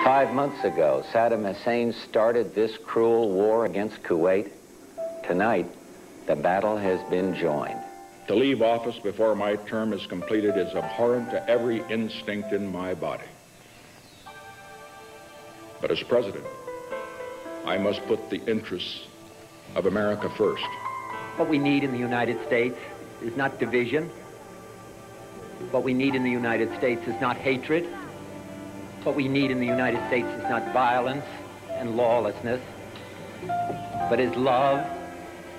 5 months ago, Saddam Hussein started this cruel war against Kuwait. Tonight, the battle has been joined. To leave office before my term is completed is abhorrent to every instinct in my body. But as president, I must put the interests of America first. What we need in the United States is not division. What we need in the United States is not hatred. What we need in the United States is not violence and lawlessness, but is love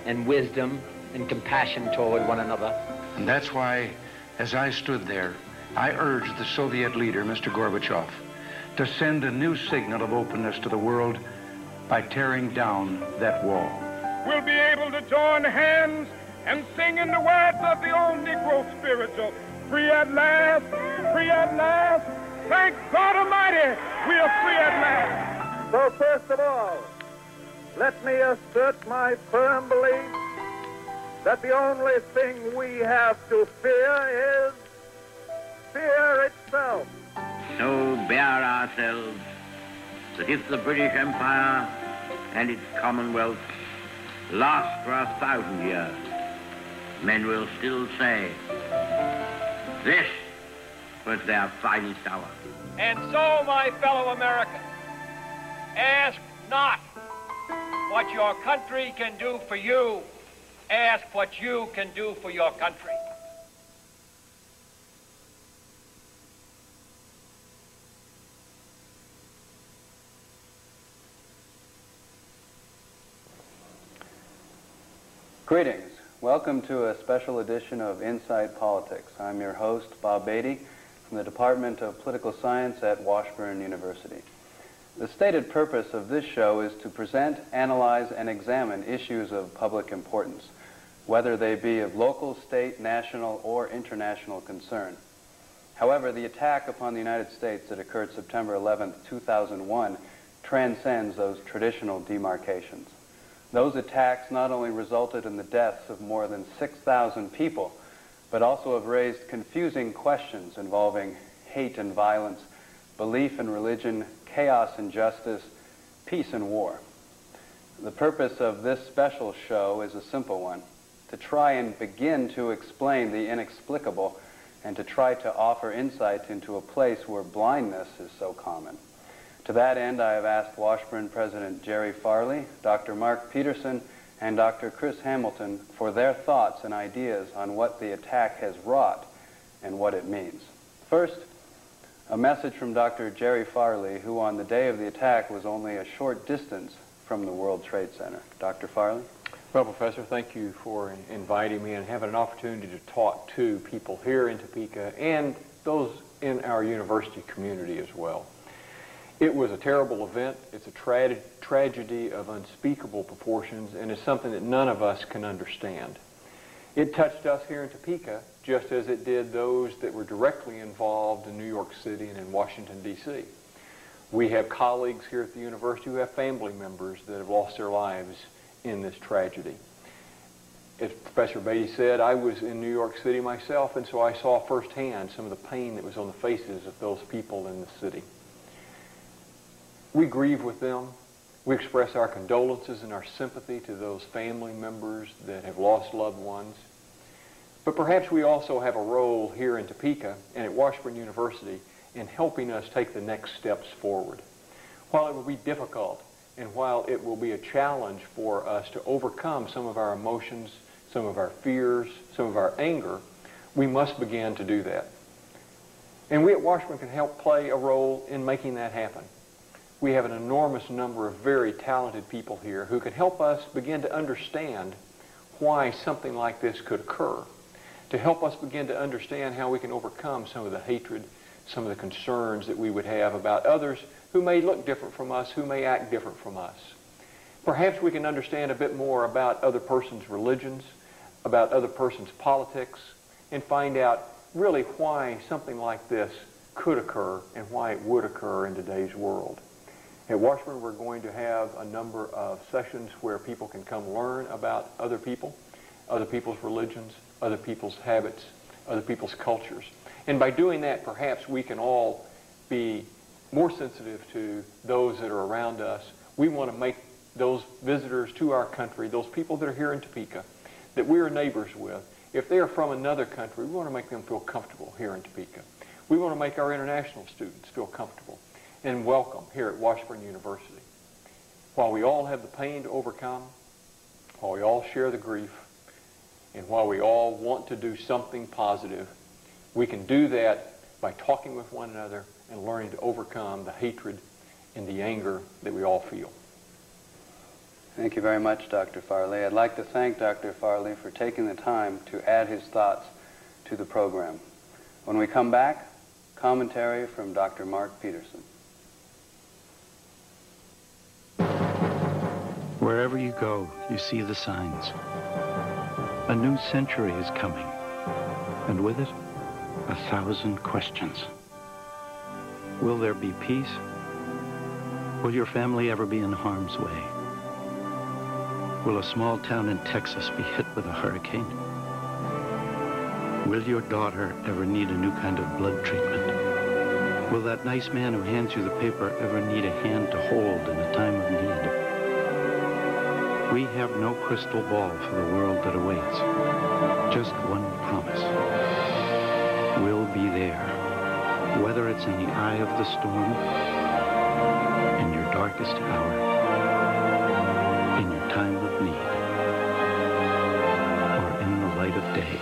and wisdom and compassion toward one another. And that's why, as I stood there, I urged the Soviet leader, Mr. Gorbachev, to send a new signal of openness to the world by tearing down that wall. We'll be able to join hands and sing in the words of the old Negro spiritual, free at last, free at last. Thank God Almighty, we are free at last. So first of all, let me assert my firm belief that the only thing we have to fear is fear itself. So bear ourselves that if the British Empire and its Commonwealth last for 1,000 years, men will still say, this was their finest hour. And so, my fellow Americans, ask not what your country can do for you, ask what you can do for your country. Greetings. Welcome to a special edition of Inside Politics. I'm your host, Bob Beatty, from the Department of Political Science at Washburn University. The stated purpose of this show is to present, analyze, and examine issues of public importance, whether they be of local, state, national, or international concern. However, the attack upon the United States that occurred September 11, 2001, transcends those traditional demarcations. Those attacks not only resulted in the deaths of more than 6,000 people, but also have raised confusing questions involving hate and violence, belief in religion, chaos and justice, peace and war. The purpose of this special show is a simple one: to try and begin to explain the inexplicable and to try to offer insight into a place where blindness is so common. To that end, I have asked Washburn President Jerry Farley, Dr. Mark Peterson, and Dr. Chris Hamilton for their thoughts and ideas on what the attack has wrought and what it means. First, a message from Dr. Jerry Farley, who on the day of the attack was only a short distance from the World Trade Center. Dr. Farley? Well, Professor, thank you for inviting me and having an opportunity to talk to people here in Topeka and those in our university community as well. It was a terrible event. It's a tragedy of unspeakable proportions, and it's something that none of us can understand. It touched us here in Topeka just as it did those that were directly involved in New York City and in Washington, D.C. We have colleagues here at the university who have family members that have lost their lives in this tragedy. As Professor Beatty said, I was in New York City myself, and so I saw firsthand some of the pain that was on the faces of those people in the city. We grieve with them. We express our condolences and our sympathy to those family members that have lost loved ones. But perhaps we also have a role here in Topeka and at Washburn University in helping us take the next steps forward. While it will be difficult and while it will be a challenge for us to overcome some of our emotions, some of our fears, some of our anger, we must begin to do that. And we at Washburn can help play a role in making that happen. We have an enormous number of very talented people here who can help us begin to understand why something like this could occur, to help us begin to understand how we can overcome some of the hatred, some of the concerns that we would have about others who may look different from us, who may act different from us. Perhaps we can understand a bit more about other person's religions, about other person's politics, and find out really why something like this could occur and why it would occur in today's world. At Washburn, we're going to have a number of sessions where people can come learn about other people, other people's religions, other people's habits, other people's cultures. And by doing that, perhaps we can all be more sensitive to those that are around us. We want to make those visitors to our country, those people that are here in Topeka, that we are neighbors with, if they are from another country, we want to make them feel comfortable here in Topeka. We want to make our international students feel comfortable and welcome here at Washburn University. While we all have the pain to overcome, while we all share the grief, and while we all want to do something positive, we can do that by talking with one another and learning to overcome the hatred and the anger that we all feel. Thank you very much, Dr. Farley. I'd like to thank Dr. Farley for taking the time to add his thoughts to the program. When we come back, commentary from Dr. Mark Peterson. Wherever you go, you see the signs. A new century is coming, and with it, 1,000 questions. Will there be peace? Will your family ever be in harm's way? Will a small town in Texas be hit with a hurricane? Will your daughter ever need a new kind of blood treatment? Will that nice man who hands you the paper ever need a hand to hold in a time of need? We have no crystal ball for the world that awaits. Just one promise. We'll be there, whether it's in the eye of the storm, in your darkest hour, in your time of need, or in the light of day.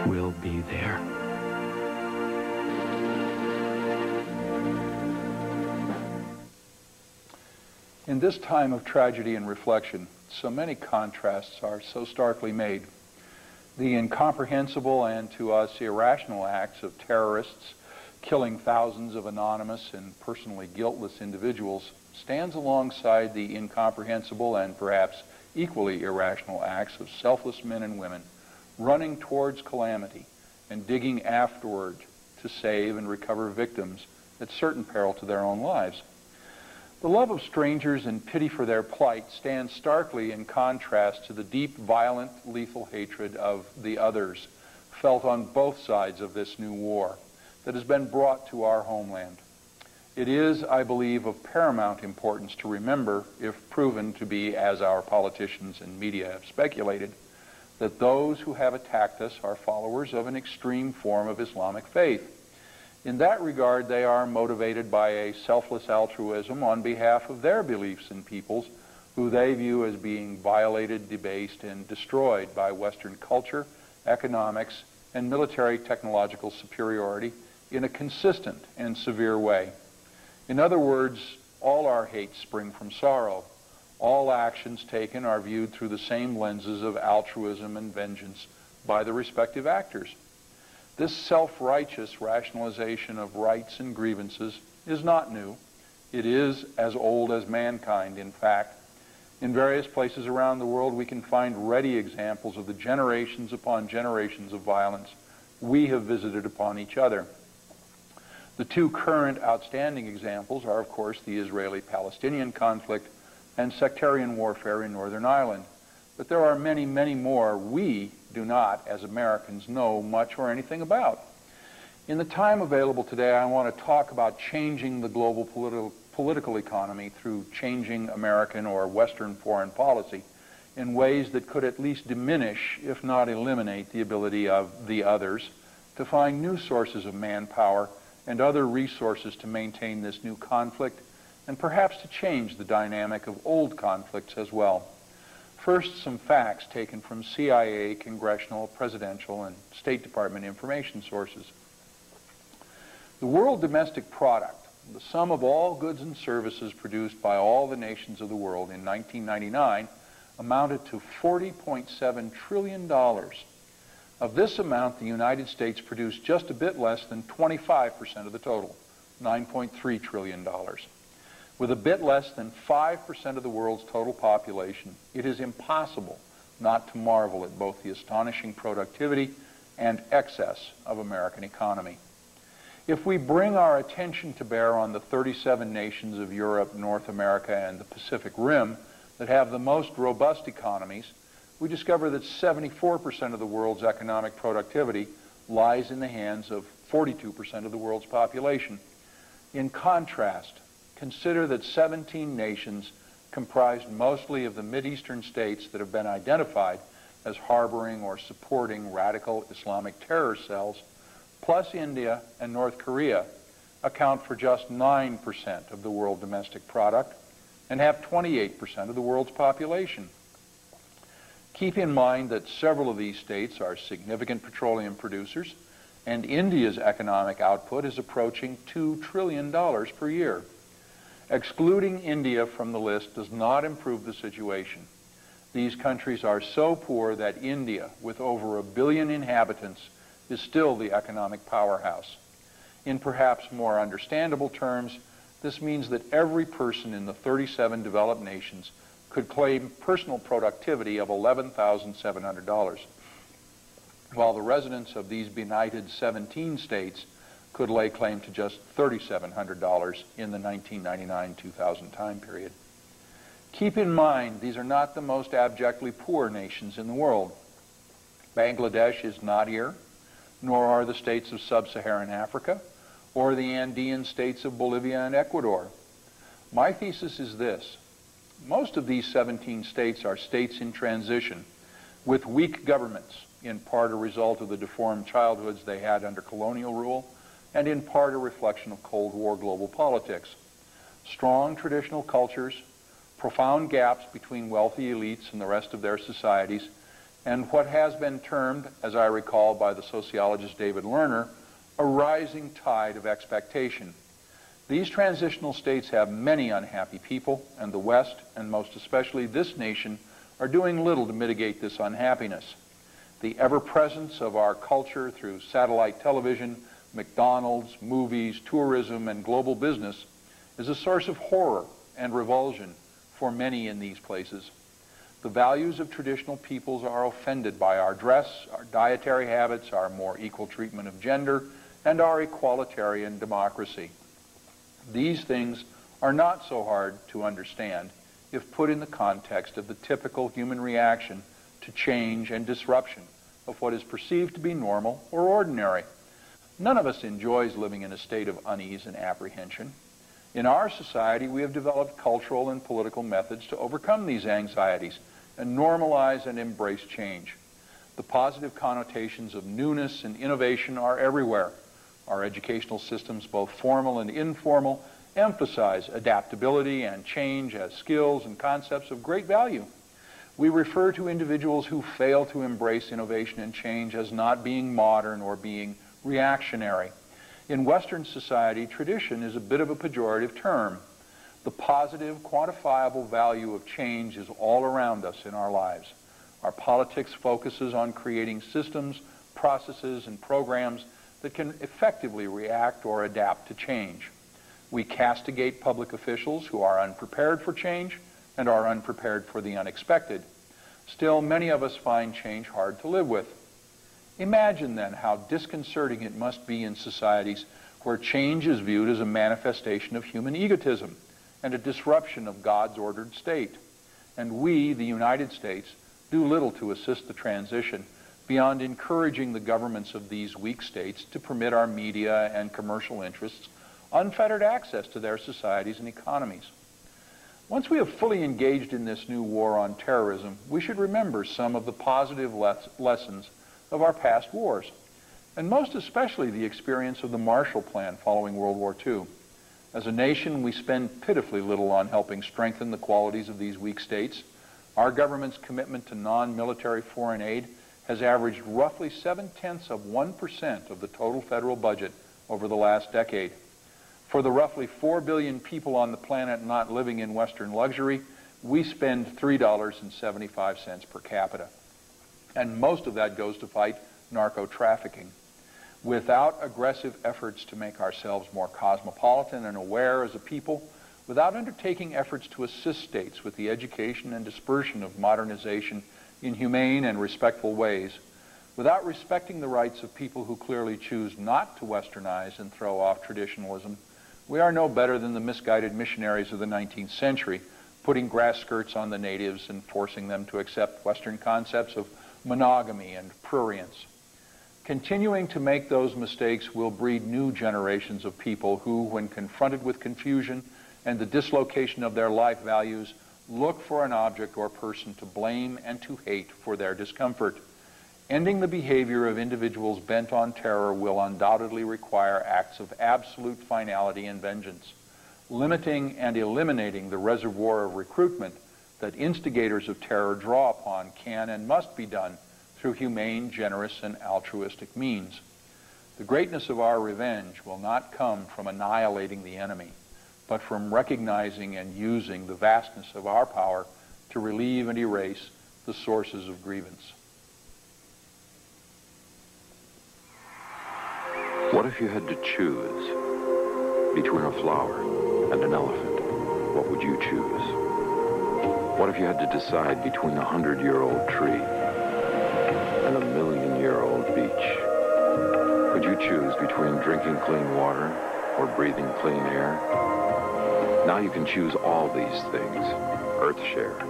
We'll be there. In this time of tragedy and reflection, so many contrasts are so starkly made. The incomprehensible and to us irrational acts of terrorists killing thousands of anonymous and personally guiltless individuals stands alongside the incomprehensible and perhaps equally irrational acts of selfless men and women running towards calamity and digging afterward to save and recover victims at certain peril to their own lives. The love of strangers and pity for their plight stands starkly in contrast to the deep, violent, lethal hatred of the others felt on both sides of this new war that has been brought to our homeland. It is, I believe, of paramount importance to remember, if proven to be as our politicians and media have speculated, that those who have attacked us are followers of an extreme form of Islamic faith. In that regard, they are motivated by a selfless altruism on behalf of their beliefs in peoples who they view as being violated, debased, and destroyed by Western culture, economics, and military technological superiority in a consistent and severe way. In other words, all our hates spring from sorrow. All actions taken are viewed through the same lenses of altruism and vengeance by the respective actors. This self-righteous rationalization of rights and grievances is not new. It is as old as mankind, in fact. In various places around the world, we can find ready examples of the generations upon generations of violence we have visited upon each other. The two current outstanding examples are, of course, the Israeli-Palestinian conflict and sectarian warfare in Northern Ireland. But there are many, many more we do not, as Americans, know much or anything about. In the time available today, I want to talk about changing the global political economy through changing American or Western foreign policy in ways that could at least diminish, if not eliminate, the ability of the others to find new sources of manpower and other resources to maintain this new conflict, and perhaps to change the dynamic of old conflicts as well. First, some facts taken from CIA, congressional, presidential, and State Department information sources. The world domestic product, the sum of all goods and services produced by all the nations of the world in 1999, amounted to $40.7 trillion. Of this amount, the United States produced just a bit less than 25% of the total, $9.3 trillion. With a bit less than 5% of the world's total population, it is impossible not to marvel at both the astonishing productivity and excess of American economy. If we bring our attention to bear on the 37 nations of Europe, North America, and the Pacific Rim that have the most robust economies, we discover that 74% of the world's economic productivity lies in the hands of 42% of the world's population. In contrast, consider that 17 nations comprised mostly of the Mideastern states that have been identified as harboring or supporting radical Islamic terror cells, plus India and North Korea, account for just 9% of the world domestic product and have 28% of the world's population. Keep in mind that several of these states are significant petroleum producers, and India's economic output is approaching $2 trillion per year. Excluding India from the list does not improve the situation. These countries are so poor that India, with over 1 billion inhabitants, is still the economic powerhouse. In perhaps more understandable terms, this means that every person in the 37 developed nations could claim personal productivity of $11,700, while the residents of these benighted 17 states could lay claim to just $3,700 in the 1999-2000 time period. Keep in mind, these are not the most abjectly poor nations in the world. Bangladesh is not here, nor are the states of sub-Saharan Africa, or the Andean states of Bolivia and Ecuador. My thesis is this: most of these 17 states are states in transition, with weak governments, in part a result of the deformed childhoods they had under colonial rule, and in part a reflection of Cold War global politics. Strong traditional cultures, profound gaps between wealthy elites and the rest of their societies, and what has been termed, as I recall by the sociologist David Lerner, a rising tide of expectation. These transitional states have many unhappy people, and the West, and most especially this nation, are doing little to mitigate this unhappiness. The ever-presence of our culture through satellite television, McDonald's, movies, tourism, and global business is a source of horror and revulsion for many in these places. The values of traditional peoples are offended by our dress, our dietary habits, our more equal treatment of gender, and our equalitarian democracy. These things are not so hard to understand if put in the context of the typical human reaction to change and disruption of what is perceived to be normal or ordinary. None of us enjoys living in a state of unease and apprehension. In our society, we have developed cultural and political methods to overcome these anxieties and normalize and embrace change. The positive connotations of newness and innovation are everywhere. Our educational systems, both formal and informal, emphasize adaptability and change as skills and concepts of great value. We refer to individuals who fail to embrace innovation and change as not being modern or being reactionary. In Western society, tradition is a bit of a pejorative term. The positive, quantifiable value of change is all around us in our lives. Our politics focuses on creating systems, processes, and programs that can effectively react or adapt to change. We castigate public officials who are unprepared for change and are unprepared for the unexpected. Still, many of us find change hard to live with. Imagine then how disconcerting it must be in societies where change is viewed as a manifestation of human egotism and a disruption of God's ordered state. And we, the United States, do little to assist the transition beyond encouraging the governments of these weak states to permit our media and commercial interests unfettered access to their societies and economies. Once we have fully engaged in this new war on terrorism, we should remember some of the positive lessons of our past wars, and most especially the experience of the Marshall Plan following World War II. As a nation, we spend pitifully little on helping strengthen the qualities of these weak states. Our government's commitment to non-military foreign aid has averaged roughly 0.7% of the total federal budget over the last decade. For the roughly 4 billion people on the planet not living in Western luxury, we spend $3.75 per capita. And most of that goes to fight narco-trafficking. Without aggressive efforts to make ourselves more cosmopolitan and aware as a people, without undertaking efforts to assist states with the education and dispersion of modernization in humane and respectful ways, without respecting the rights of people who clearly choose not to westernize and throw off traditionalism, we are no better than the misguided missionaries of the 19th century, putting grass skirts on the natives and forcing them to accept Western concepts of monogamy and prurience. Continuing to make those mistakes will breed new generations of people who, when confronted with confusion and the dislocation of their life values, look for an object or person to blame and to hate for their discomfort. Ending the behavior of individuals bent on terror will undoubtedly require acts of absolute finality and vengeance. Limiting and eliminating the reservoir of recruitment that instigators of terror draw upon can and must be done through humane, generous, and altruistic means. The greatness of our revenge will not come from annihilating the enemy, but from recognizing and using the vastness of our power to relieve and erase the sources of grievance. What if you had to choose between a flower and an elephant? What would you choose? What if you had to decide between a 100-year-old tree and a 1,000,000-year-old beach? Could you choose between drinking clean water or breathing clean air? Now you can choose all these things. EarthShare,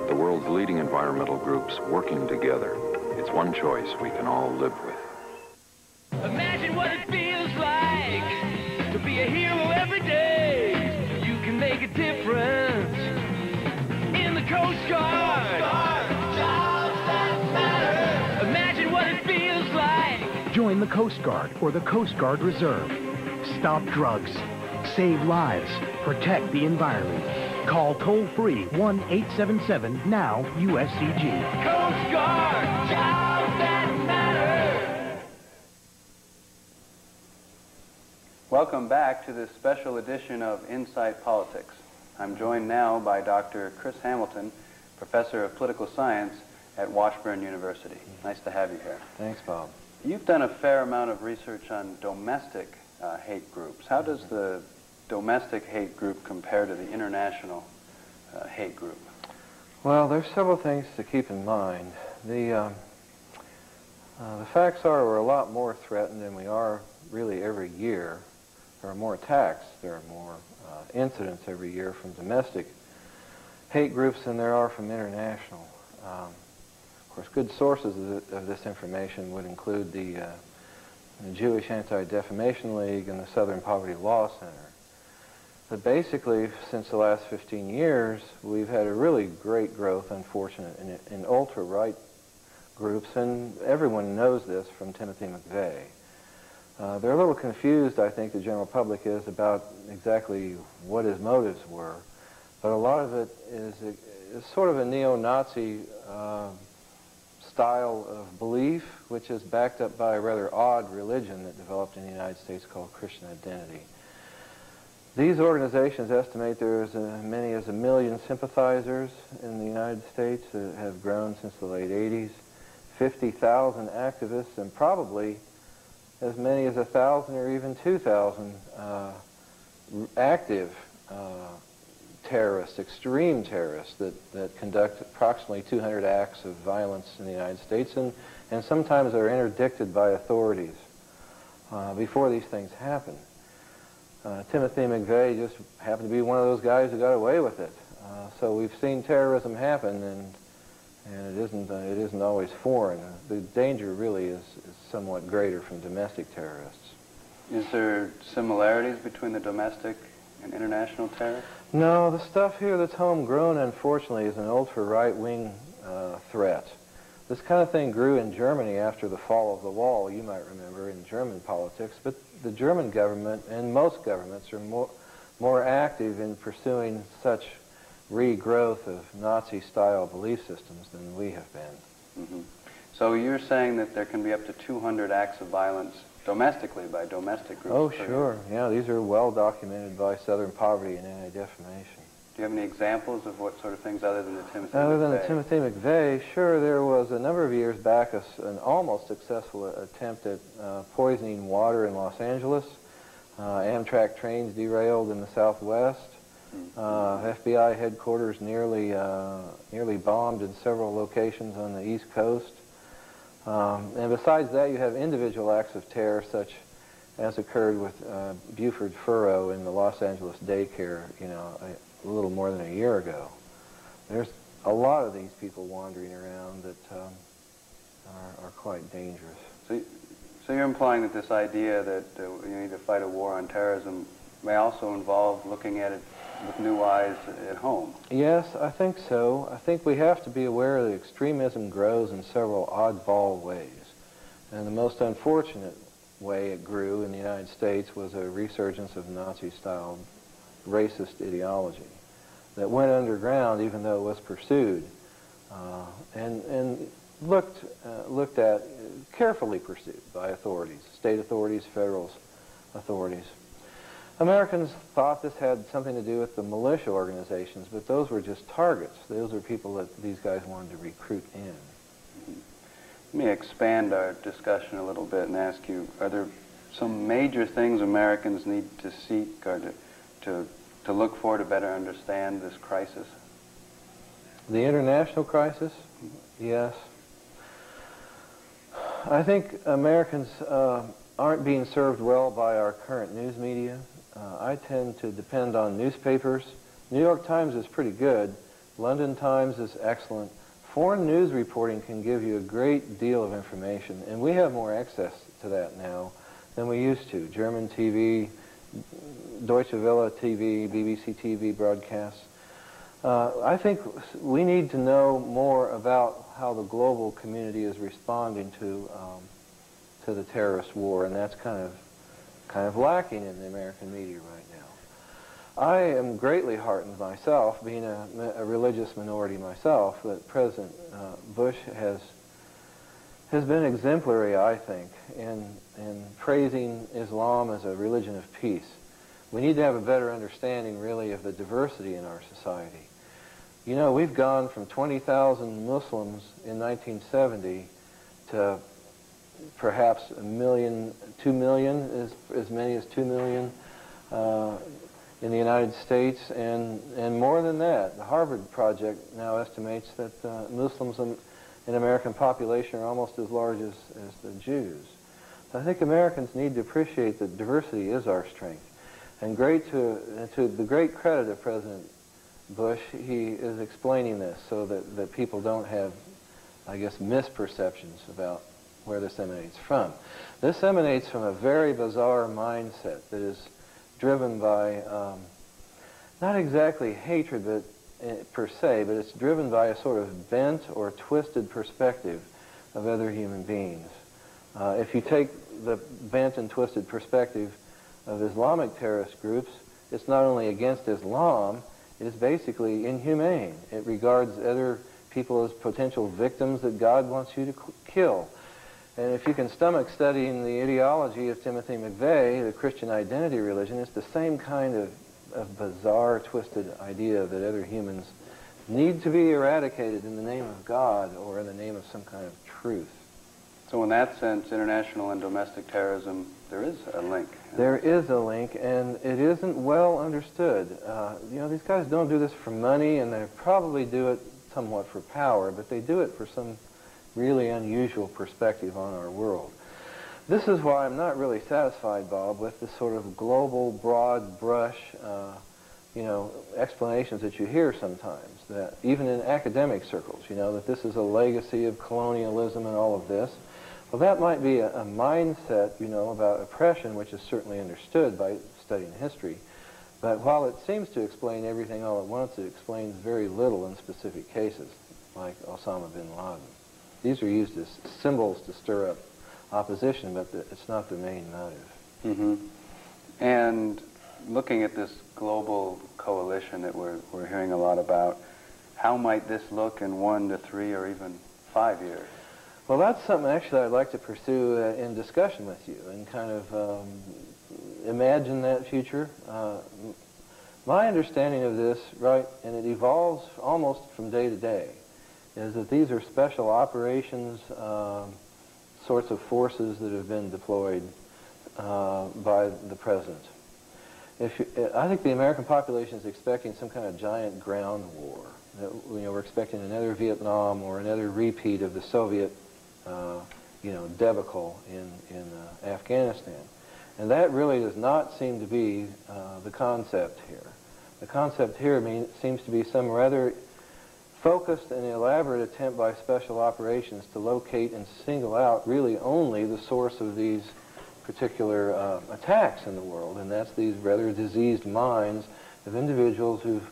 the world's leading environmental groups working together. It's one choice we can all live with. Imagine what it feels like to be a hero every day. You can make a difference in the Coast Guard. Jobs that matter. Imagine what it feels like. Join the Coast Guard or the Coast Guard Reserve. Stop drugs. Save lives. Protect the environment. Call toll-free 1-877-NOW-USCG. Coast Guard. Jobs that matter. Welcome back to this special edition of Insight Politics. I'm joined now by Dr. Chris Hamilton, Professor of Political Science at Washburn University. Nice to have you here. Thanks, Bob. You've done a fair amount of research on domestic hate groups. How does the domestic hate group compare to the international hate group? Well, there's several things to keep in mind. The facts are we're a lot more threatened than we are really every year. There are more attacks, there are more incidents every year from domestic hate groups than there are from international. Of course, good sources of this information would include the Jewish Anti-Defamation League and the Southern Poverty Law Center. But basically, since the last 15 years, we've had a really great growth, unfortunately, in ultra-right groups, and everyone knows this from Timothy McVeigh. They're a little confused, I think, the general public is, about exactly what his motives were. But a lot of it is sort of a neo-Nazi style of belief, which is backed up by a rather odd religion that developed in the United States called Christian Identity. These organizations estimate there's as many as 1 million sympathizers in the United States that have grown since the late 80s, 50,000 activists, and probably as many as 1,000 or even 2,000 active terrorists, extreme terrorists that conduct approximately 200 acts of violence in the United States and sometimes are interdicted by authorities before these things happen. Timothy McVeigh just happened to be one of those guys who got away with it. So we've seen terrorism happen, and it isn't always foreign. The danger really is somewhat greater from domestic terrorists. Is there similarities between the domestic and international terrorists? No, the stuff here that's homegrown, unfortunately, is an ultra-right-wing threat. This kind of thing grew in Germany after the fall of the wall, you might remember, in German politics, but the German government and most governments are more active in pursuing such regrowth of Nazi-style belief systems than we have been. Mm-hmm. So you're saying that there can be up to 200 acts of violence domestically by domestic groups? Oh, sure. Yeah, these are well documented by Southern Poverty and Anti-Defamation. Do you have any examples of what sort of things other than the Timothy Other McVeigh? than the Timothy McVeigh, sure, there was a number of years back an almost successful attempt at poisoning water in Los Angeles. Amtrak trains derailed in the Southwest. FBI headquarters nearly bombed in several locations on the East Coast. And besides that, you have individual acts of terror, such as occurred with Buford Furrow in the Los Angeles daycare, a little more than a year ago. There's a lot of these people wandering around that are quite dangerous. So you're implying that this idea that you need to fight a war on terrorism may also involve looking at it with new eyes at home? Yes, I think so. I think we have to be aware that extremism grows in several oddball ways. And the most unfortunate way it grew in the United States was a resurgence of Nazi-style racist ideology that went underground even though it was pursued and looked at, carefully pursued by authorities, state authorities, federal authorities. Americans thought this had something to do with the militia organizations, but those were just targets. Those were people that these guys wanted to recruit in. Let me expand our discussion a little bit and ask you, are there some major things Americans need to seek or to look for to better understand this crisis? The international crisis? Yes. I think Americans aren't being served well by our current news media. I tend to depend on newspapers. New York Times is pretty good. London Times is excellent. Foreign news reporting can give you a great deal of information, and we have more access to that now than we used to. German TV, Deutsche Welle TV, BBC TV broadcasts. I think we need to know more about how the global community is responding to the terrorist war, and that's kind of lacking in the American media right now. I am greatly heartened myself, being a religious minority myself, that President Bush has been exemplary, I think, in praising Islam as a religion of peace. We need to have a better understanding, really, of the diversity in our society. You know, we've gone from 20,000 Muslims in 1970 to perhaps 1 million, 2 million, as many as 2 million in the United States, and more than that. The Harvard Project now estimates that Muslims in American population are almost as large as the Jews. So I think Americans need to appreciate that diversity is our strength. And to the great credit of President Bush, he is explaining this so that people don't have, I guess, misperceptions about where this emanates from. This emanates from a very bizarre mindset that is driven by, not exactly hatred per se, but it's driven by a sort of bent or twisted perspective of other human beings. If you take the bent and twisted perspective of Islamic terrorist groups, it's not only against Islam, it is basically inhumane. It regards other people as potential victims that God wants you to kill. And if you can stomach studying the ideology of Timothy McVeigh, the Christian identity religion, it's the same kind of bizarre, twisted idea that other humans need to be eradicated in the name of God or in the name of some kind of truth. So in that sense, international and domestic terrorism, there is a link. There is a link, and it isn't well understood. You know, these guys don't do this for money, and they probably do it somewhat for power, but they do it for some really unusual perspective on our world. This is why I'm not really satisfied, Bob, with the sort of global, broad brush, explanations that you hear sometimes, that even in academic circles, that this is a legacy of colonialism and all of this. Well, that might be a mindset, about oppression, which is certainly understood by studying history. But while it seems to explain everything all at once, it explains very little in specific cases, like Osama bin Laden. These are used as symbols to stir up opposition, but it's not the main motive. Mm-hmm. And looking at this global coalition that we're hearing a lot about, how might this look in 1 to 3 or even 5 years? Well, that's something actually I'd like to pursue in discussion with you and kind of imagine that future. My understanding of this, right, and it evolves almost from day to day, is that these are special operations, sorts of forces that have been deployed by the president. I think the American population is expecting some kind of giant ground war. We're expecting another Vietnam or another repeat of the Soviet, debacle in Afghanistan. And that really does not seem to be the concept here. The concept here seems to be some rather focused and elaborate attempt by special operations to locate and single out really only the source of these particular attacks in the world, and that's these rather diseased minds of individuals who've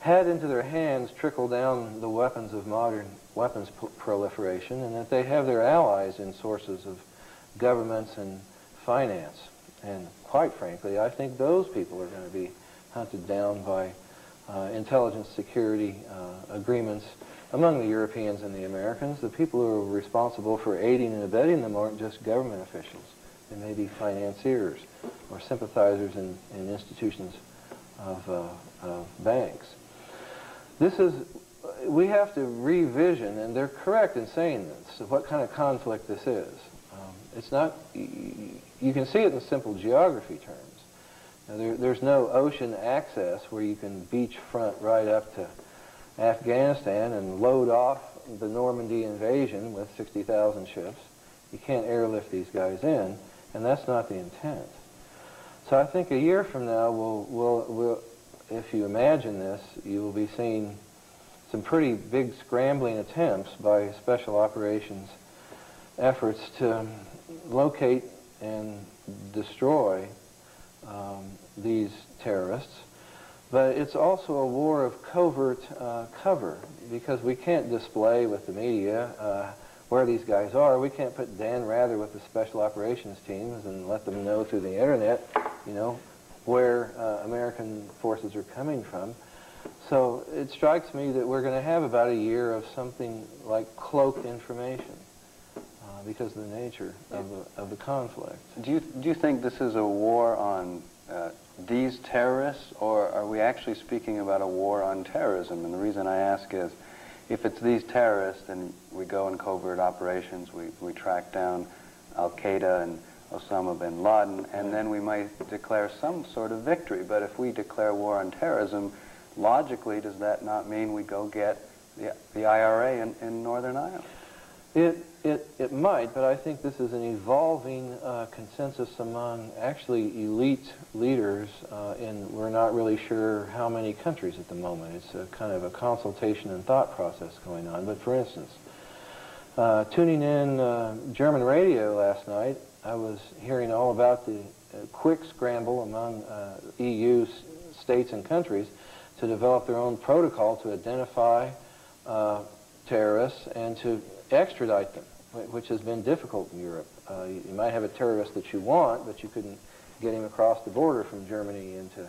had into their hands trickle down the weapons of modern weapons proliferation, and that they have their allies in sources of governments and finance. And quite frankly, I think those people are going to be hunted down by intelligence security agreements among the Europeans and the Americans. The people who are responsible for aiding and abetting them aren't just government officials. They may be financiers or sympathizers in institutions of banks. We have to revision, and they're correct in saying this, what kind of conflict this is. It's not, you can see it in simple geography terms. Now, there's no ocean access where you can beachfront right up to Afghanistan and load off the Normandy invasion with 60,000 ships. You can't airlift these guys in, and that's not the intent. So I think a year from now, we'll if you imagine this, you will be seeing some pretty big scrambling attempts by special operations efforts to locate and destroy these terrorists. But it's also a war of covert cover, because we can't display with the media where these guys are. We can't put Dan Rather with the special operations teams and let them know through the internet, you know, where American forces are coming from. So it strikes me that we're going to have about a year of something like cloaked information because of the nature of the conflict. Do you think this is a war on these terrorists, or are we actually speaking about a war on terrorism? And the reason I ask is, if it's these terrorists and we go in covert operations, we track down Al-Qaeda and Osama bin Laden, and then we might declare some sort of victory. But if we declare war on terrorism, logically, does that not mean we go get the IRA in Northern Ireland? It might, but I think this is an evolving consensus among actually elite leaders, and we're not really sure how many countries at the moment. It's a kind of a consultation and thought process going on. But for instance, tuning in German radio last night, I was hearing all about the quick scramble among EU states and countries to develop their own protocol to identify terrorists and to extradite them, which has been difficult in Europe. You might have a terrorist that you want, but you couldn't get him across the border from Germany into,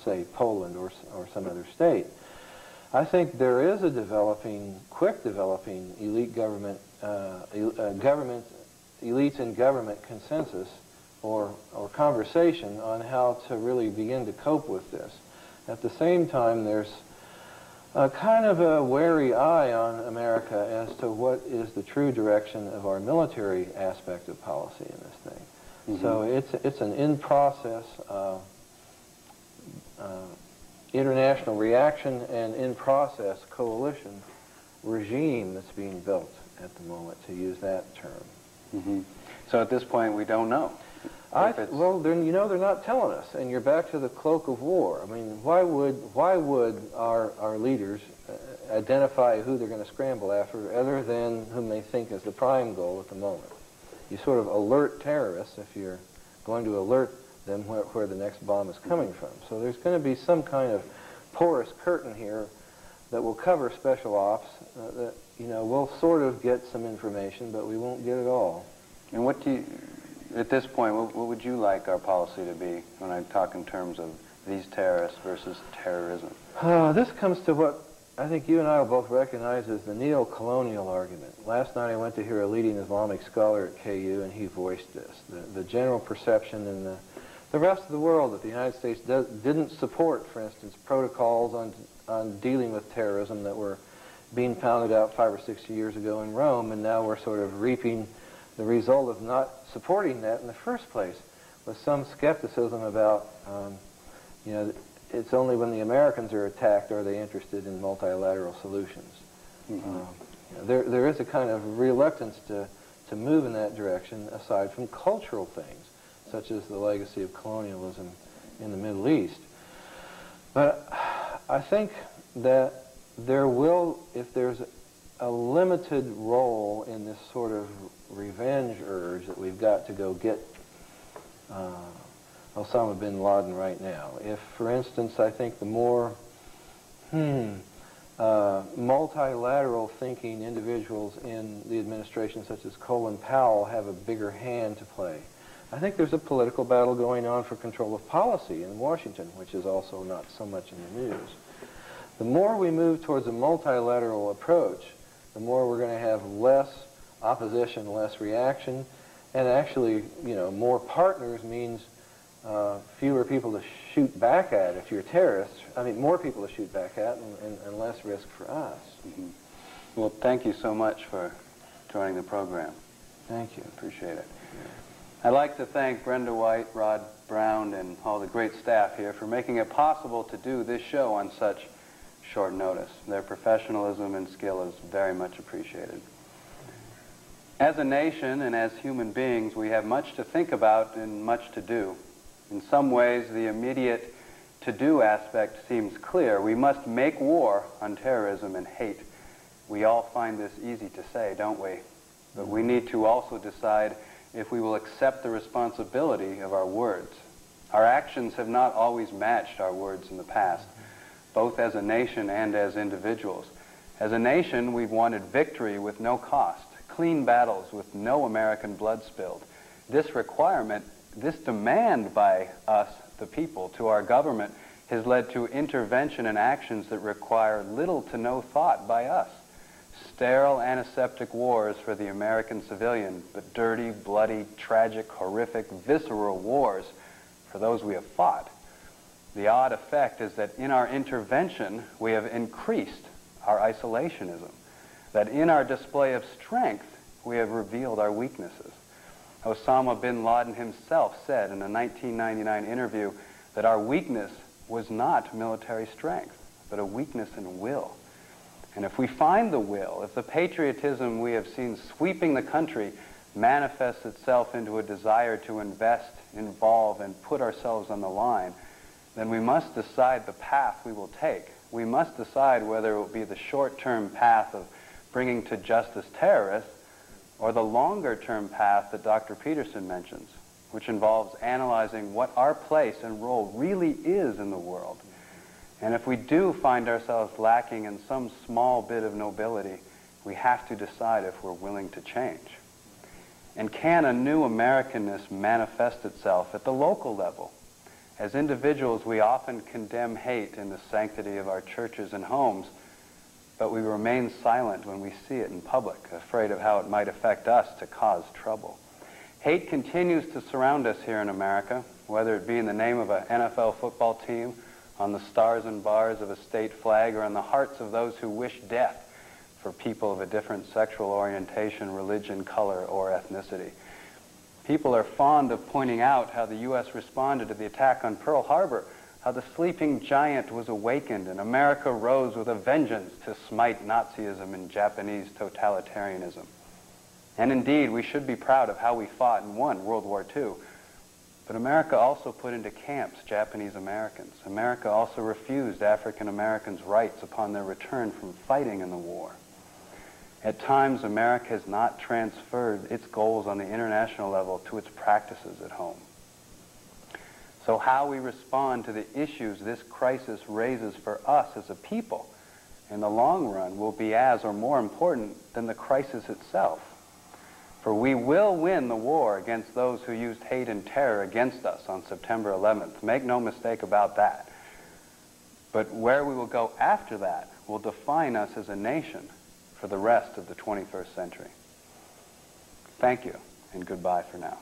say, Poland or some other state. I think there is a quick developing elite government, elites in government consensus or conversation on how to really begin to cope with this. At the same time, there's kind of a wary eye on America as to what is the true direction of our military aspect of policy in this thing. Mm-hmm. So it's an in-process international reaction and in-process coalition regime that's being built at the moment, to use that term. Mm-hmm. So at this point, we don't know. Well, then, you know, they're not telling us, and you're back to the cloak of war. I mean, why would our leaders identify who they're going to scramble after, other than whom they think is the prime goal at the moment? You sort of alert terrorists if you're going to alert them where the next bomb is coming from. So there's going to be some kind of porous curtain here that will cover special ops. That, you know, we'll sort of get some information, but we won't get it all. And what do you, at this point, what would you like our policy to be when I talk in terms of these terrorists versus terrorism? This comes to what I think you and I will both recognize as the neo-colonial argument. Last night I went to hear a leading Islamic scholar at KU, and he voiced this. The general perception in the rest of the world that the United States didn't support, for instance, protocols on dealing with terrorism that were being pounded out 5 or 6 years ago in Rome, and now we're sort of reaping the result of not supporting that in the first place, with some skepticism about, you know, it's only when the Americans are attacked are they interested in multilateral solutions. Mm-hmm. There is a kind of reluctance to move in that direction, aside from cultural things, such as the legacy of colonialism in the Middle East. But I think that there will, if there's a limited role in this sort of revenge urge that we've got to go get Osama bin Laden right now. If, for instance, I think the more multilateral thinking individuals in the administration, such as Colin Powell, have a bigger hand to play. I think there's a political battle going on for control of policy in Washington, which is also not so much in the news. The more we move towards a multilateral approach, the more we're going to have less opposition, less reaction, and actually, you know, more partners means fewer people to shoot back at if you're terrorists. I mean, more people to shoot back at and less risk for us. Mm-hmm. Well, thank you so much for joining the program. Thank you. Appreciate it. I'd like to thank Brenda White, Rod Brown, and all the great staff here for making it possible to do this show on such short notice. Their professionalism and skill is very much appreciated. As a nation and as human beings, we have much to think about and much to do. In some ways, the immediate to-do aspect seems clear. We must make war on terrorism and hate. We all find this easy to say, don't we? But we need to also decide if we will accept the responsibility of our words. Our actions have not always matched our words in the past, both as a nation and as individuals. As a nation, we've wanted victory with no cost, clean battles with no American blood spilled. This requirement, this demand by us, the people, to our government has led to intervention and actions that require little to no thought by us. Sterile, antiseptic wars for the American civilian, but dirty, bloody, tragic, horrific, visceral wars for those we have fought. The odd effect is that in our intervention, we have increased our isolationism, that in our display of strength, we have revealed our weaknesses. Osama bin Laden himself said in a 1999 interview that our weakness was not military strength, but a weakness in will. And if we find the will, if the patriotism we have seen sweeping the country manifests itself into a desire to invest, involve, and put ourselves on the line, then we must decide the path we will take. We must decide whether it will be the short-term path of bringing to justice terrorists or the longer-term path that Dr. Peterson mentions, which involves analyzing what our place and role really is in the world. And if we do find ourselves lacking in some small bit of nobility, we have to decide if we're willing to change. And can a new Americanness manifest itself at the local level? As individuals, we often condemn hate in the sanctity of our churches and homes, but we remain silent when we see it in public, afraid of how it might affect us to cause trouble. Hate continues to surround us here in America, whether it be in the name of an NFL football team, on the stars and bars of a state flag, or in the hearts of those who wish death for people of a different sexual orientation, religion, color, or ethnicity. People are fond of pointing out how the U.S. responded to the attack on Pearl Harbor, how the sleeping giant was awakened and America rose with a vengeance to smite Nazism and Japanese totalitarianism. And indeed, we should be proud of how we fought and won World War II. But America also put into camps Japanese Americans. America also refused African Americans' rights upon their return from fighting in the war. At times, America has not transferred its goals on the international level to its practices at home. So how we respond to the issues this crisis raises for us as a people in the long run will be as or more important than the crisis itself. For we will win the war against those who used hate and terror against us on September 11th. Make no mistake about that. But where we will go after that will define us as a nation for the rest of the 21st century. Thank you, and goodbye for now.